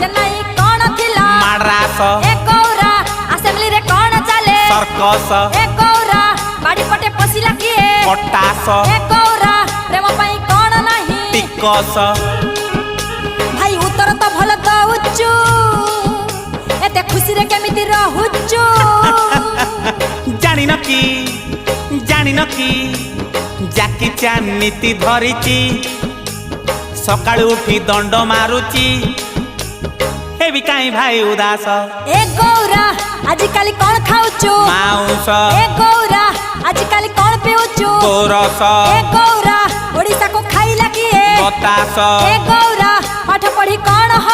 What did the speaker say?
चेन्नई कौन थिला माड्रास ए गौरा असेंबली रे कौन चले सर्कस ए गौरा बाड़ी पटे पसिला किए पटास ए गौरा प्रेम पई कौन नाही टिकस भाई उत्तर तो भल तो उच्चू एते खुशी रे केमिति रहुच्चू जानी न कि जाकी चान नीति धरिची सकाळु उठी दंड मारुची हे भी काई भाई उदास ए गौरा आजिकाली कौन खाउचू माउस ए गौरा आजिकाली कौन पिउचू गोरस ए गौरा ओडिसा को खाइला किए बतास ए गौरा पाठ पढ़ी कौन